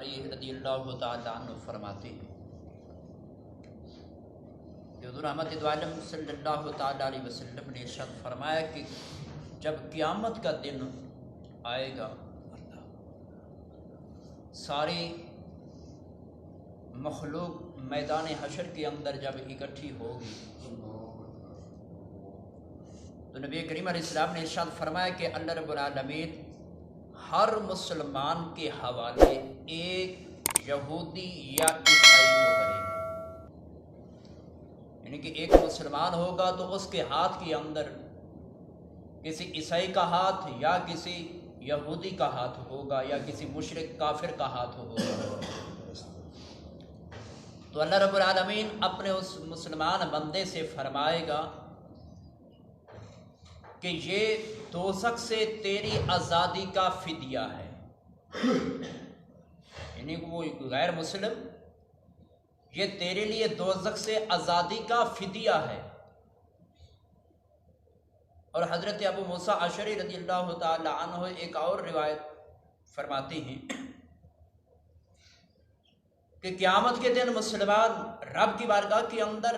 رضی اللہ تعالیٰ عنہ فرماتے ہیں کہ حضور رحمت دو عالم صلی اللہ تعالیٰ علیہ وسلم نے ارشاد فرمایا کہ جب قیامت کا دن آئے گا ساری مخلوق میدان حشر کے اندر جب اکٹھی ہوگی تو نبی کریم علیہ السلام نے ارشاد فرمایا کہ اللہ رب العالمین ہر مسلمان کے حوالے ایک یہودی یا عیسائی کو کرے گا، یعنی کہ ایک مسلمان ہوگا تو اس کے ہاتھ کے اندر کسی عیسائی کا ہاتھ یا کسی یہودی کا ہاتھ ہوگا یا کسی مشرک کافر کا ہاتھ ہوگا۔ تو اللہ رب العالمین اپنے اس مسلمان بندے سے فرمائے گا کہ یہ دوزخ سے تیری آزادی کا فدیہ ہے، یعنی وہ غیر مسلم یہ تیرے لیے دوزخ سے آزادی کا فدیہ ہے۔ اور حضرت ابو موسیٰ اشعری رضی اللہ تعالی عنہ ایک اور روایت فرماتے ہیں کہ قیامت کے دن مسلمان رب کی بارگاہ کے اندر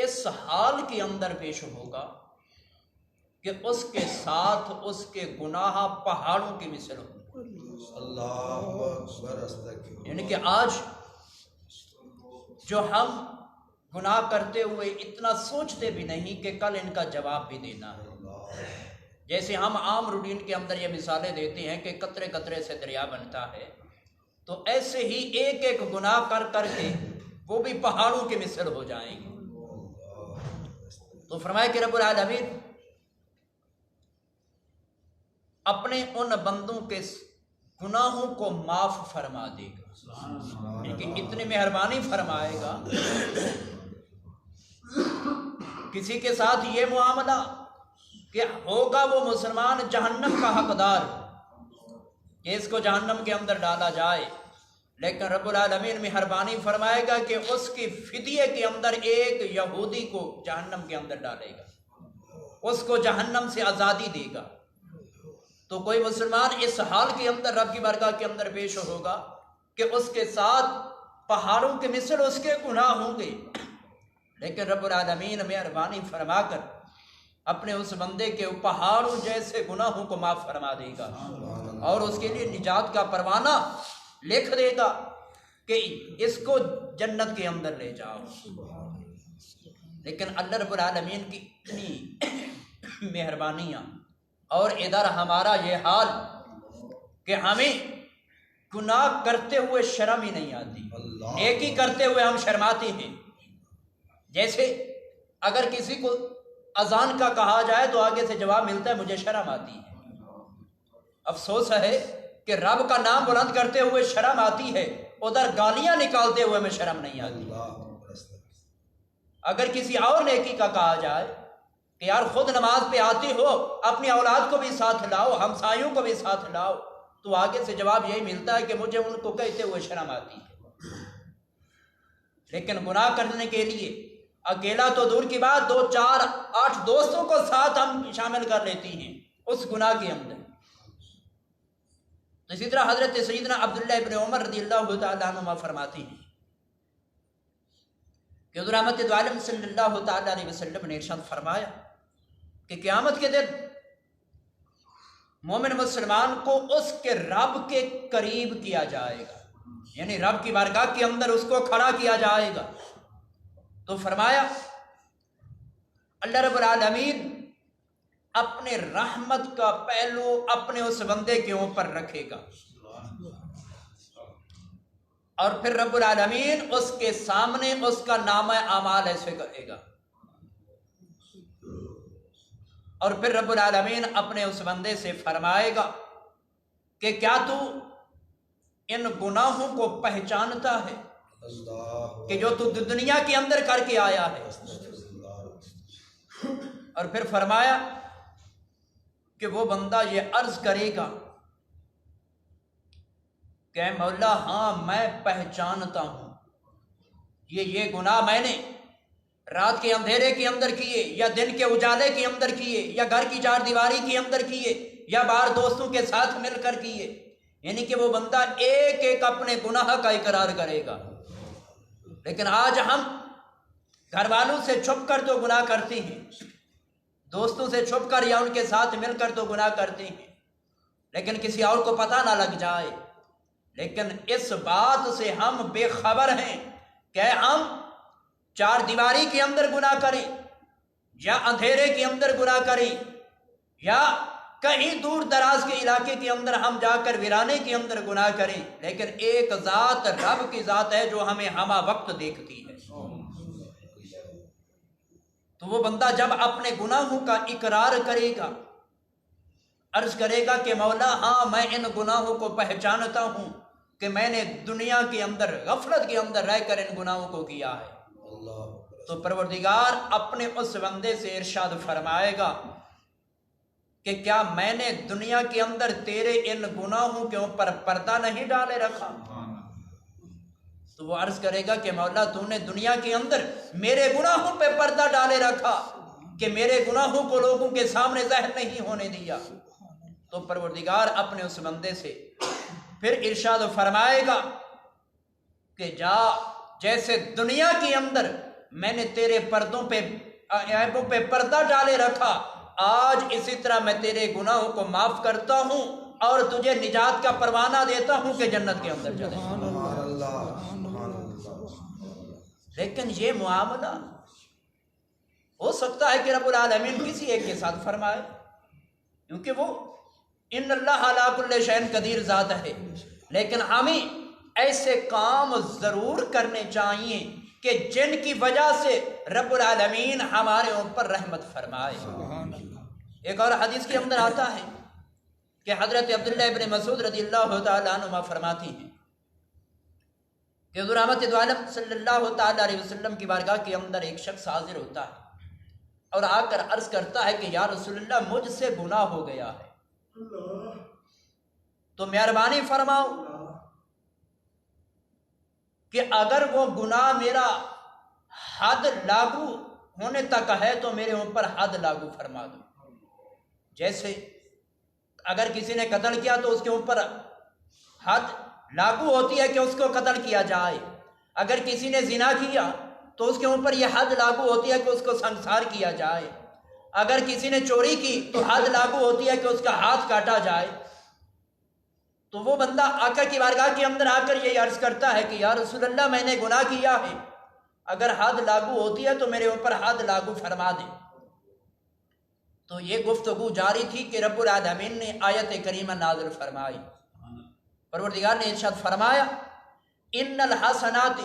اس حال کے اندر پیش ہوگا کہ اس کے ساتھ اس کے گناہ پہاڑوں کی مثل ہوں۔ اللہ اکبر، استغفر، یعنی کہ آج جو ہم گناہ کرتے ہوئے اتنا سوچتے بھی نہیں کہ کل ان کا جواب بھی دینا ہے۔ جیسے ہم عام روٹین کے اندر یہ مثالیں دیتے ہیں کہ قطرے قطرے سے دریا بنتا ہے، تو ایسے ہی ایک ایک گناہ کر کر کے وہ بھی پہاڑوں کے مثل ہو جائیں گے۔ تو فرمایا کہ رب العالمین اپنے ان بندوں کے گناہوں کو معاف فرما دے گا، لیکن اتنی مہربانی فرمائے گا۔ کسی کے ساتھ یہ معاملہ کہ ہوگا وہ مسلمان جہنم کا حقدار کہ اس کو جہنم کے اندر ڈالا جائے، لیکن رب العالمین مہربانی فرمائے گا کہ اس کی فدیے کے اندر ایک یہودی کو جہنم کے اندر ڈالے گا، اس کو جہنم سے آزادی دے گا۔ تو کوئی مسلمان اس حال کے اندر رب کی بارگاہ کے اندر پیش ہوگا کہ اس کے ساتھ پہاڑوں کے مثل اس کے گناہ ہوں گے، لیکن رب العالمین مہربانی فرما کر اپنے اس بندے کے پہاڑوں جیسے گناہوں کو معاف فرما دے گا اور اس کے لیے نجات کا پروانہ لکھ دے گا کہ اس کو جنت کے اندر لے جاؤ۔ لیکن اللہ رب العالمین کی اتنی مہربانیاں، اور ادھر ہمارا یہ حال کہ ہمیں گناہ کرتے ہوئے شرم ہی نہیں آتی، نیکی کرتے ہوئے ہم شرماتے ہیں۔ جیسے اگر کسی کو اذان کا کہا جائے تو آگے سے جواب ملتا ہے مجھے شرم آتی ہے۔ افسوس ہے کہ رب کا نام بلند کرتے ہوئے شرم آتی ہے، ادھر گالیاں نکالتے ہوئے میں شرم نہیں آتی۔ اگر کسی اور نیکی کا کہا جائے کہ یار خود نماز پہ آتی ہو، اپنی اولاد کو بھی ساتھ لاؤ، ہمسایوں کو بھی ساتھ لاؤ، تو آگے سے جواب یہی ملتا ہے کہ مجھے ان کو کہتے ہوئے شرم آتی ہے۔ لیکن گناہ کرنے کے لیے اکیلا تو دور کی بات، 2 4 8 دوستوں کو ساتھ ہم شامل کر لیتی ہیں اس گناہ کے اندر۔ تو اسی طرح حضرت سیدنا عبداللہ ابن عمر رضی اللہ تعالیٰ عنہ فرماتی ہیں کہ حضور رحمت دو عالم صلی اللہ تعالیٰ علیہ وسلم نے ارشاد فرمایا کہ قیامت کے دن مومن مسلمان کو اس کے رب کے قریب کیا جائے گا، یعنی رب کی بارگاہ کے اندر اس کو کھڑا کیا جائے گا۔ تو فرمایا اللہ رب العالمین اپنے رحمت کا پہلو اپنے اس بندے کے اوپر رکھے گا، اور پھر رب العالمین اس کے سامنے اس کا نامہ اعمال ایسے کرے گا، اور پھر رب العالمین اپنے اس بندے سے فرمائے گا کہ کیا تو ان گناہوں کو پہچانتا ہے کہ جو تو دنیا کے اندر کر کے آیا ہے؟ اور پھر فرمایا کہ وہ بندہ یہ عرض کرے گا کہ اے مولا ہاں میں پہچانتا ہوں، یہ گناہ میں نے رات کے اندھیرے کے اندر کیے یا دن کے اجالے کے اندر کیے یا گھر کی 4 دیواری کے اندر کیے یا باہر دوستوں کے ساتھ مل کر کیے یعنی کہ وہ بندہ ایک ایک اپنے گناہ کا اقرار کرے گا. لیکن آج ہم گھر والوں سے چھپ کر تو گناہ کرتے ہیں، دوستوں سے چھپ کر یا ان کے ساتھ مل کر تو گناہ کرتے ہیں، لیکن کسی اور کو پتہ نہ لگ جائے. لیکن اس بات سے ہم بے خبر ہیں کہ ہم چار دیواری کے اندر گناہ کریں یا اندھیرے کے اندر گناہ کریں یا کہیں دور دراز کے علاقے کے اندر ہم جا کر ویرانے کے اندر گناہ کریں، لیکن ایک ذات رب کی ذات ہے جو ہمیں ہمہ وقت دیکھتی ہے. تو وہ بندہ جب اپنے گناہوں کا اقرار کرے گا، عرض کرے گا کہ مولا ہاں میں ان گناہوں کو پہچانتا ہوں کہ میں نے دنیا کے اندر غفلت کے اندر رہ کر ان گناہوں کو کیا ہے. تو پروردگار اپنے اس بندے سے ارشاد فرمائے گا کہ کیا میں نے دنیا کے اندر تیرے ان گناہوں کے اوپر پردہ نہیں ڈالے رکھا؟ تو وہ عرض کرے گا کہ مولا تو نے دنیا کے اندر میرے گناہوں پہ پردہ ڈالے رکھا کہ میرے گناہوں کو لوگوں کے سامنے ظاہر نہیں ہونے دیا. تو پروردگار اپنے اس بندے سے پھر ارشاد فرمائے گا کہ جا، جیسے دنیا کے اندر میں نے تیرے پردوں پہ عیبوں پہ پردہ ڈالے رکھا، آج اسی طرح میں تیرے گناہوں کو معاف کرتا ہوں اور تجھے نجات کا پروانہ دیتا ہوں کہ جنت کے اندر چلے. لیکن یہ معاملہ ہو سکتا ہے کہ رب العالمین کسی ایک کے ساتھ فرمائے، کیونکہ وہ ان اللہ علی کل شیء قدیر ذات ہے. لیکن ہمیں ایسے کام ضرور کرنے چاہیے کہ جن کی وجہ سے رب العالمین ہمارے اوپر رحمت فرمائے. ایک اور حدیث کے اندر آتا ہے کہ حضرت عبداللہ ابن مسعود رضی اللہ تعالیٰ عنہ فرماتی ہیں کہ حضور رحمت دو عالم صلی اللہ تعالیٰ علیہ وسلم کی بارگاہ کے اندر ایک شخص حاضر ہوتا ہے اور آ کر عرض کرتا ہے کہ یا رسول اللہ مجھ سے گناہ ہو گیا ہے، تو مہربانی فرماؤ کہ اگر وہ گناہ میرا حد لاگو ہونے تک ہے تو میرے اوپر حد لاگو فرما دو. جیسے اگر کسی نے قتل کیا تو اس کے اوپر حد لاگو ہوتی ہے کہ اس کو قتل کیا جائے. اگر کسی نے زنا کیا تو اس کے اوپر یہ حد لاگو ہوتی ہے کہ اس کو سنسار کیا جائے. اگر کسی نے چوری کی تو حد لاگو ہوتی ہے کہ اس کا ہاتھ کاٹا جائے. تو وہ بندہ آقا کی بارگاہ کے اندر آ کر یہ عرض کرتا ہے کہ یا رسول اللہ میں نے گناہ کیا ہے، اگر حد لاگو ہوتی ہے تو میرے اوپر حد لاگو فرما دیں. تو یہ گفتگو جاری تھی کہ رب العالمین نے آیت کریمہ نازل فرمائی. پروردگار نے ارشاد فرمایا ان الحسنات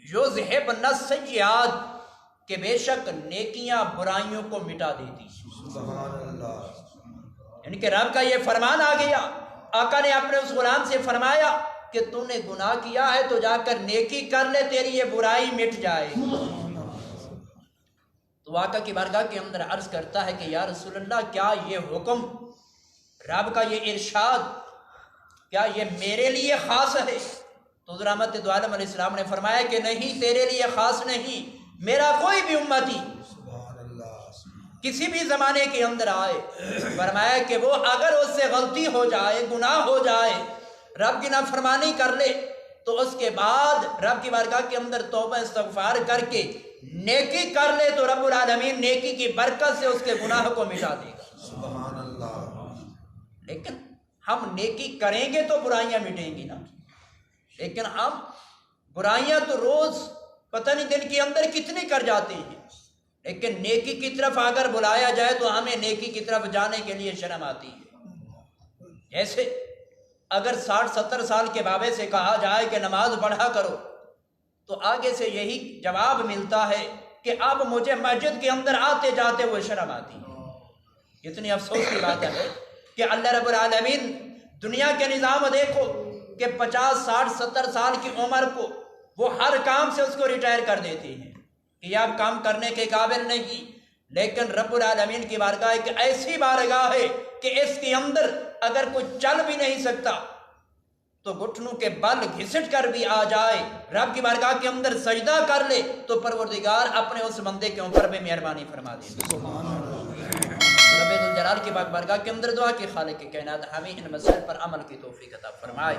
یذہبن السیئات، کہ بے شک نیکیاں برائیوں کو مٹا دیتی. سبحان اللہ. یعنی کہ رب کا یہ فرمان آ گیا. آقا نے اپنے اس غلام سے فرمایا کہ تو نے گناہ کیا ہے تو جا کر نیکی کر لے، تیری یہ برائی مٹ جائے. تو آقا کی بارگاہ کے اندر عرض کرتا ہے کہ یا رسول اللہ کیا یہ حکم رب کا یہ ارشاد کیا یہ میرے لیے خاص ہے؟ تو حضور رحمت دو عالم علیہ السلام نے فرمایا کہ نہیں، تیرے لیے خاص نہیں، میرا کوئی بھی امتی کسی بھی زمانے کے اندر آئے، فرمایا کہ وہ اگر اس سے غلطی ہو جائے، گناہ ہو جائے، رب کی نافرمانی کر لے تو اس کے بعد رب کی بارگاہ کے اندر توبہ استغفار کر کے نیکی کر لے تو رب العالمین نیکی کی برکت سے اس کے گناہ کو مٹا دے گا. سبحان اللہ. لیکن ہم نیکی کریں گے تو برائیاں مٹیں گی نا. لیکن ہم برائیاں تو روز پتہ نہیں دن کے اندر کتنی کر جاتے ہیں، لیکن نیکی کی طرف اگر بلایا جائے تو ہمیں نیکی کی طرف جانے کے لیے شرم آتی ہے. جیسے اگر 60-70 سال کے بابے سے کہا جائے کہ نماز پڑھا کرو تو آگے سے یہی جواب ملتا ہے کہ اب مجھے مسجد کے اندر آتے جاتے ہوئے شرم آتی ہے. اتنی افسوس کی بات ہے کہ اللہ رب العالمین دنیا کے نظام دیکھو کہ 50-60-70 سال کی عمر کو وہ ہر کام سے اس کو ریٹائر کر دیتی ہیں کہ یہ اب کام کرنے کے قابل نہیں. لیکن رب العالمین کی بارگاہ ایک ایسی بارگاہ ہے کہ اس کے اندر اگر کوئی چل بھی نہیں سکتا تو گھٹنوں کے بل گھسٹ کر بھی آ جائے، رب کی بارگاہ کے اندر سجدہ کر لے تو پروردگار اپنے اس بندے کے اوپر بھی مہربانی فرما دے. جلال کی پاک بارگاہ کے اندر دعا کہ خالق کائنات ہمیں ان مسائل پر عمل کی توفیق عطا فرمائے.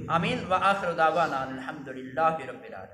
آمین. وآخر دعوانا الحمدللہ رب العالمین.